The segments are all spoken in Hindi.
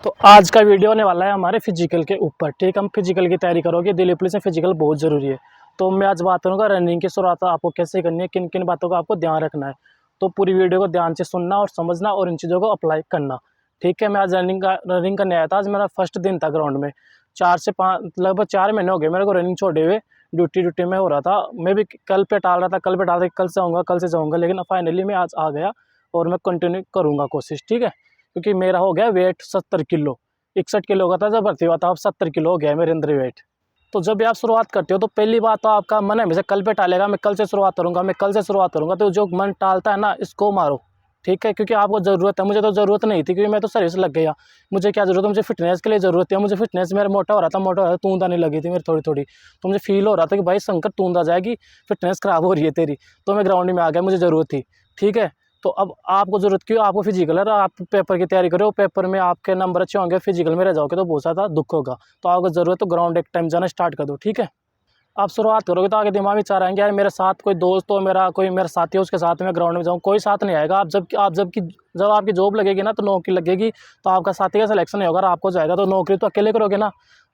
तो आज का वीडियो होने वाला है हमारे फिजिकल के ऊपर। ठीक, हम फिजिकल की तैयारी करोगे। दिल्ली पुलिस में फिजिकल बहुत ज़रूरी है। तो मैं आज बात करूँगा रनिंग की शुरुआत आपको कैसे करनी है, किन किन बातों का आपको ध्यान रखना है। तो पूरी वीडियो को ध्यान से सुनना और समझना और इन चीज़ों को अप्लाई करना। ठीक है, मैं आज रनिंग करने आया था। आज मेरा फर्स्ट दिन था ग्राउंड में। 4 से 5 लगभग 4 महीने हो गए मेरे को रनिंग छोड़े हुए। ड्यूटी में हो रहा था। मैं भी कल पे टाल रहा था, कल से जाऊँगा, लेकिन फाइनली मैं आज आ गया और मैं कंटिन्यू करूँगा कोशिश। ठीक है, क्योंकि मेरा हो गया वेट 70 किलो। 61 किलो का था जब भर्ती हुआ था, अब 70 किलो हो गया है मेरे अंदर वेट। तो जब भी आप शुरुआत करते हो तो पहली बात तो आपका मन हमेशा कल पे टालेगा, मैं कल से शुरुआत करूँगा, मैं कल से शुरुआत करूँगा। तो जो मन टालता है ना, इसको मारो। ठीक है, क्योंकि आपको ज़रूरत है। मुझे तो ज़रूरत नहीं थी, क्योंकि मैं तो सर्विस लग गया। मुझे क्या ज़रूरत है, मुझे फिटनेस के लिए ज़रूरत है। मुझे फिटनेस, मेरा मोटा हो रहा था, तूंद आने लगी थी मेरी थोड़ी थोड़ी। तो मुझे फील हो रहा था कि भाई शंकर तूंद आ जाएगी, फिटनेस ख़राब हो रही है तेरी। तो मैं ग्राउंड में आ गया, मुझे ज़रूरत थी। ठीक है, तो अब आपको ज़रूरत क्यों, आपको फिजिकल है, आप पेपर की तैयारी करो, पेपर में आपके नंबर अच्छे होंगे, फिजिकल में रह जाओगे तो बहुत ज़्यादा दुख होगा। तो आपको ज़रूरत तो ग्राउंड एक टाइम जाना स्टार्ट कर दो। ठीक है, आप शुरुआत करोगे तो आगे दिमाग में विचार आएंगे, यार मेरे साथ कोई दोस्त हो, कोई मेरा साथी हो, उसके साथ में ग्राउंड में जाऊँ। कोई साथ नहीं आएगा। जब आपकी जॉब लगेगी ना, तो नौकरी लगेगी, तो आपका साथी का सिलेक्शन नहीं होगा, आपको जाएगा। तो नौकरी तो अकेले करोगे ना,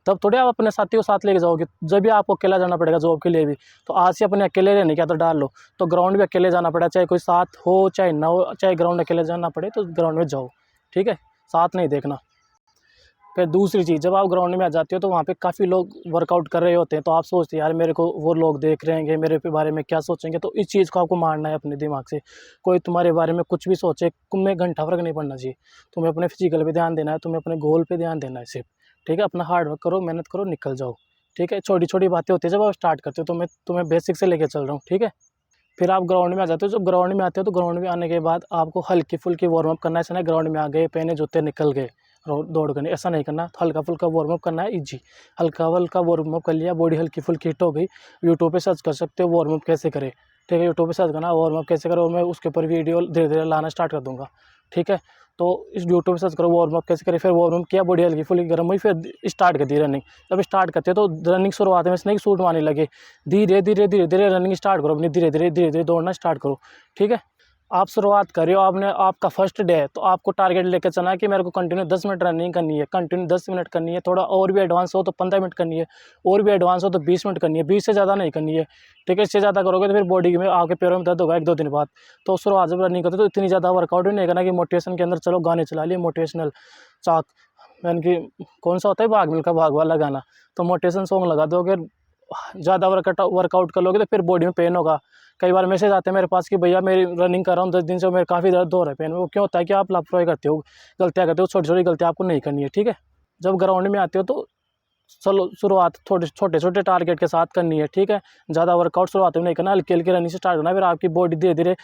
तब थोड़े आप अपने साथी को साथ लेके जाओगे। जब भी आपको अकेला जाना पड़ेगा जॉब के लिए भी। तो आज से अपने अकेले रहने की आदत डाल लो। तो ग्राउंड भी अकेले जाना पड़ेगा, चाहे कोई साथ हो चाहे ना हो, चाहे ग्राउंड अकेले जाना पड़े तो ग्राउंड में जाओ। ठीक है, साथ नहीं देखना। फिर दूसरी चीज़, जब आप ग्राउंड में आ जाते हो तो वहाँ पे काफ़ी लोग वर्कआउट कर रहे होते हैं। तो आप सोचते हैं, यार मेरे को वो लोग देख रहे हैं, मेरे पे बारे में क्या सोचेंगे। तो इस चीज़ को आपको मारना है अपने दिमाग से। कोई तुम्हारे बारे में कुछ भी सोचे, तुम्हें घंटा फ़र्क नहीं पड़ना चाहिए। तुम्हें अपने फिजिकल पे ध्यान देना है, तुम्हें अपने गोल पे ध्यान देना है सिर्फ। ठीक है, अपना हार्ड वर्क करो, मेहनत करो, निकल जाओ। ठीक है, छोटी छोटी बातें होती है जब आप स्टार्ट करते हो। तो मैं तुम्हें बेसिक से लेके चल रहा हूँ। ठीक है, फिर आप ग्राउंड में आ जाते हो। जब ग्राउंड में आते हो तो ग्राउंड में आने के बाद आपको हल्की फुल्की वार्म अप करना है। ऐसा नहीं ग्राउंड में आ गए, पहने जूते निकल गए दौड़ करने, ऐसा नहीं करना। हल्का फुल्का वार्म अप करना है, इजी। हल्का फुल्का वार्म अप कर लिया, बॉडी हल्की फुल्की हिट हो गई। यूट्यूब पे सर्च कर सकते हो वार्म अप कैसे करें। ठीक है, यूट्यूब पे सर्च करना वार्म अप कैसे करें, और मैं उसके ऊपर वीडियो धीरे धीरे लाना स्टार्ट कर दूँगा। ठीक है, तो इस यूट्यूब पे सर्च करो वार्म अप कैसे करें। फिर वार्म अप किया, बॉडी हल्की फुल्की गर्म हुई, फिर स्टार्ट कर दी रनिंग। जब स्टार्ट करते हो तो रनिंग शुरुआत में नहीं सूट मारने लगे, धीरे धीरे रनिंग स्टार्ट करो अपनी, धीरे धीरे दौड़ना स्टार्ट करो। ठीक है, आप शुरुआत कर रहे हो, आपका फर्स्ट डे है, तो आपको टारगेट लेकर चलना है कि मेरे को कंटिन्यू 10 मिनट रनिंग करनी है, कंटिन्यू 10 मिनट करनी है। थोड़ा और भी एडवांस हो तो 15 मिनट करनी है, और भी एडवांस हो तो 20 मिनट करनी है, 20 से ज़्यादा नहीं करनी है। ठीक है, इससे ज़्यादा करोगे तो फिर बॉडी में, आपके पैरों में दर्द होगा 1-2 दिन बाद। तो शुरुआत जब रनिंग करते हो तो इतनी ज़्यादा वर्कआउट भी नहीं करना कि मोटिवेशन के अंदर चलो गाने चला लिए, मोटिवेशनल चाक, यानी कि कौन सा होता है, भाग मिल्खा भाग वाला गाना। तो मोटिवेशन सॉन्ग लगा दो। अगर ज़्यादा वर्कआउट कर लोगे तो फिर बॉडी में पेन होगा। कई बार मैसेज आते हैं मेरे पास कि भैया मेरी रनिंग कर रहा हूँ 10 दिन से, मेरे काफ़ी दर्द हो रहा है, पेन में। वो क्यों होता है कि आप लापरवाही करते हो, गलतियाँ करते हो। छोटी छोटी गलतियाँ आपको नहीं करनी है। ठीक है, जब ग्राउंड में आते हो तो चलो शुरुआत थोड़े छोटे छोटे टारगेट के साथ करनी है। ठीक है, ज़्यादा वर्कआउट शुरुआत में नहीं करना, हल्की हल्की रनिंग से स्टार्ट करना। फिर आपकी बॉडी धीरे धीरे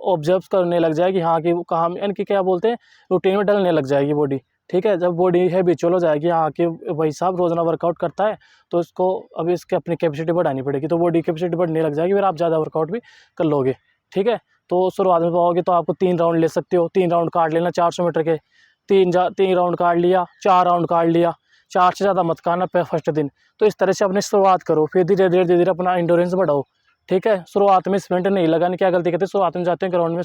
ऑब्जर्व करने लग जाएगी, हाँ कि वो कहाँ, यानी कि क्या बोलते हैं, रूटीन में डलने लग जाएगी बॉडी। ठीक है, जब बॉडी हैबिचुअल हो जाएगी, हाँ कि भाई साहब रोज़ाना वर्कआउट करता है, तो इसको अभी इसकी अपनी कैपेसिटी बढ़ानी पड़ेगी। तो बॉडी कैपेसिटी बढ़ने लग जाएगी, फिर आप ज़्यादा वर्कआउट भी कर लोगे। ठीक है, तो शुरुआत में पाओगे तो आपको 3 राउंड ले सकते हो, 3 राउंड काट लेना 400 मीटर के। 3 राउंड काट लिया, 4 राउंड काट लिया, 4 से ज़्यादा मत काटना फर्स्ट दिन। तो इस तरह से अपनी शुरुआत करो, फिर धीरे धीरे अपना इंडोरेंस बढ़ाओ। ठीक है, शुरुआत में स्प्रिंट नहीं लगानी। क्या गलती करते हैं, शुरुआत में जाते हैं ग्राउंड में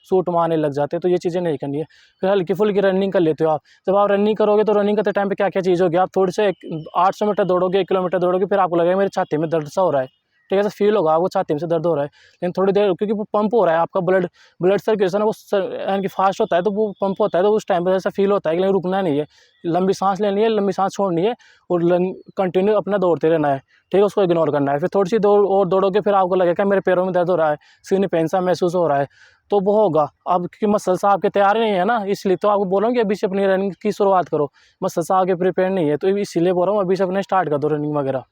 शूट मारने लग जाते हैं। तो ये चीज़ें नहीं करनी है। फिर हल्की फुल्की रनिंग कर लेते हो आप। जब आप रनिंग करोगे तो रनिंग करते टाइम पे क्या क्या चीज़ होगी, आप थोड़ी से 800 मीटर दौड़ोगे, 1 किलोमीटर दौड़ोगे, फिर आपको लगेगा मेरी छाती में दर्द सा हो रहा है। ठीक है, ऐसा फील होगा आपको छाती में से दर्द हो रहा है, लेकिन थोड़ी देर, क्योंकि वो पंप हो रहा है, आपका ब्लड ब्लड सर्कुलेशन है वो यानी कि फास्ट होता है, तो वो पंप होता है, तो उस टाइम पर ऐसा फील होता है कि लेकिन रुकना नहीं है, लंबी सांस लेनी है, लंबी सांस छोड़नी है, और कंटिन्यू अपना दौड़ते रहना है। ठीक है, उसको इग्नोर करना है। फिर थोड़ी सी दौड़ और दौड़ोगे, फिर आपको लगेगा मेरे पैरों में दर्द हो रहा है, सीने पेन सा महसूस हो रहा है, तो वो होगा। अब क्योंकि मसल्स आपके तैयार नहीं है ना, इसलिए तो आपको बोल रहा हूँ कि अभी से अपनी रनिंग की शुरुआत करो। मसल्स आपके प्रिपेयर नहीं है, तो इसीलिए बोल रहा हूँ अभी से अपने स्टार्ट कर दो रनिंग वगैरह।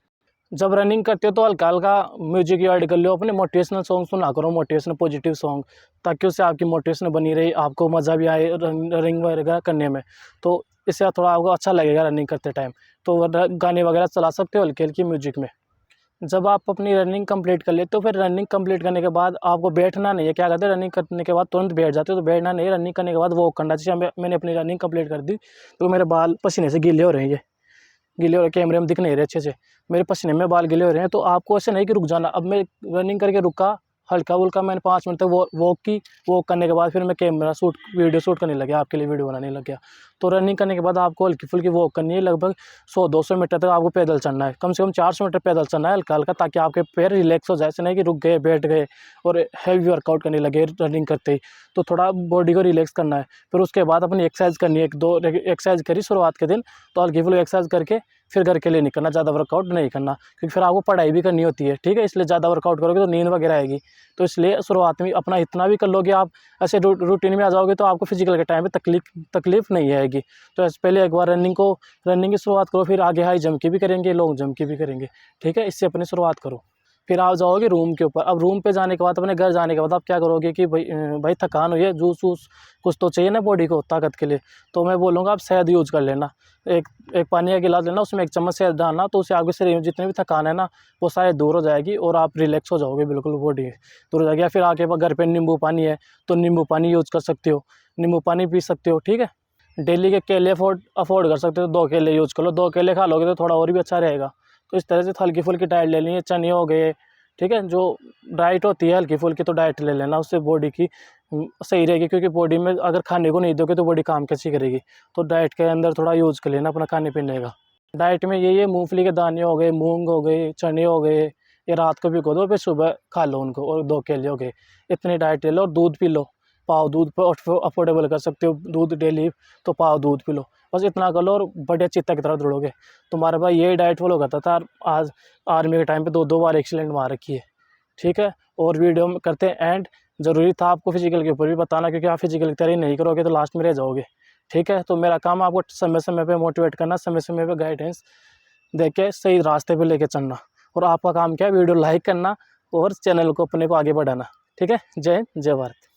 जब रनिंग करते हो तो हल्का हल्का म्यूजिक ऐड कर लो, अपने मोटिवेशनल सॉन्ग सुना करो, मोटिवेशनल पॉजिटिव सॉन्ग, ताकि उससे आपकी मोटिवेशन बनी रही, आपको मज़ा भी आए रनिंग वगैरह करने में। तो इससे थोड़ा आपको अच्छा लगेगा रनिंग करते टाइम। तो गाने वगैरह चला सकते हो हल्की हल्की म्यूजिक में। जब आप अपनी रनिंग कंप्लीट कर लेते हो, फिर रनिंग कंप्लीट करने के बाद आपको बैठना नहीं है। क्या कहते हैं, रनिंग करने के बाद तुरंत बैठ जाते हो, तो बैठना नहीं है। रनिंग करने के बाद वॉक करना। जैसे मैंने अपनी रनिंग कंप्लीट कर दी तो मेरे बाल पसीने से गीले हो रहे हैं, ये गीले हो रहे, कैमरे में दिख नहीं रहे अच्छे से, मेरे पसीने में बाल गीले हो रहे हैं। तो आपको ऐसे नहीं कि रुक जाना। अब मैं रनिंग करके रुका, हल्का फुल्का मैंने 5 मिनट तक वॉक की। वॉक करने के बाद फिर मैं कैमरा शूट वीडियो शूट करने लग गया, आपके लिए वीडियो बनाने लग गया। तो रनिंग करने के बाद आपको हल्की फुल्की वॉक करनी है, लगभग 100-200 मीटर तक आपको पैदल चलना है, कम से कम 400 मीटर पैदल चलना है हल्का हल्का, ताकि आपके पैर रिलैक्स हो जाए, ऐसे नहीं कि रुक गए बैठ गए और हैवी वर्कआउट करने लगे रनिंग करते ही। तो थोड़ा बॉडी को रिलैक्स करना है। फिर उसके बाद अपनी एक्सरसाइज करनी है, 1-2 एक्सरसाइज करी शुरुआत के दिन, तो हल्की फुल्की एक्सरसाइज करके फिर घर के लिए नहीं करना, ज़्यादा वर्कआउट नहीं करना, क्योंकि फिर आपको पढ़ाई भी करनी होती है, ठीक है। इसलिए ज़्यादा वर्कआउट करोगे तो नींद वगैरह आएगी। तो इसलिए शुरुआत में अपना इतना भी कर लोगे आप, ऐसे रूटीन में आ जाओगे तो आपको फिजिकल के टाइम पे तकलीफ नहीं आएगी। तो ऐसे पहले एक बार रनिंग की शुरुआत करो, फिर आगे हाई जंप की भी करेंगे, लॉन्ग जंप की भी करेंगे, ठीक है। इससे अपनी शुरुआत करो। फिर आप जाओगे रूम के ऊपर। अब रूम पे जाने के बाद, अपने घर जाने के बाद आप क्या करोगे कि भाई थकान हुई है, जूस वूस कुछ तो चाहिए ना बॉडी को ताकत के लिए। तो मैं बोलूँगा आप शहद यूज़ कर लेना। एक एक पानी का गिलास लेना, उसमें 1 चम्मच शहद डालना, तो उससे आपके शरीर में जितनी भी थकान है ना, वो सारे दूर हो जाएगी और आप रिलैक्स हो जाओगे, बिल्कुल बॉडी दूर हो जाएगी। या फिर आके घर पे नींबू पानी है तो नींबू पानी यूज़ कर सकते हो, नींबू पानी पी सकते हो, ठीक है। डेली के केले अफोर्ड कर सकते हो, 2 केले यूज़ कर लो, 2 केले खा लोगे तो थोड़ा और भी अच्छा रहेगा। तो इस तरह से हल्की फुल्की डाइट ले लेनी है, चने हो गए, ठीक है। जो डाइट होती है हल्की फुल्की तो डाइट ले लेना, उससे बॉडी की सही रहेगी, क्योंकि बॉडी में अगर खाने को नहीं दोगे तो बॉडी काम कैसे करेगी। तो डाइट के अंदर थोड़ा यूज़ कर लेना अपना खाने पीने का। डाइट में यही है, मूंगफली के दाने हो गए, मूंग हो गए, चने हो गए, ये रात को भिगो दो, फिर सुबह खा लो उनको, और 2 केले हो गए। इतनी डाइट ले लो और दूध पी लो, पाव दूध पर अफोर्डेबल कर सकते हो दूध डेली, तो पाव दूध पी लो। बस इतना कर लो और बढ़िया चित्ता की तरफ दौड़ोगे। तुम्हारा भाई ये डाइट फॉलो करता था, आज आर्मी के टाइम पे 2-2 बार एक्सीडेंट मार रखी है, ठीक है। और वीडियो में करते हैं एंड। ज़रूरी था आपको फिजिकल के ऊपर भी बताना, क्योंकि आप फिजिकल की तैयारी नहीं करोगे तो लास्ट में रह जाओगे, ठीक है। तो मेरा काम आपको समय समय पे मोटिवेट करना, समय समय पे गाइडेंस दे के सही रास्ते पे लेके चलना। और आपका काम क्या है, वीडियो लाइक करना और चैनल को अपने को आगे बढ़ाना, ठीक है। जय हिंद, जय भारत।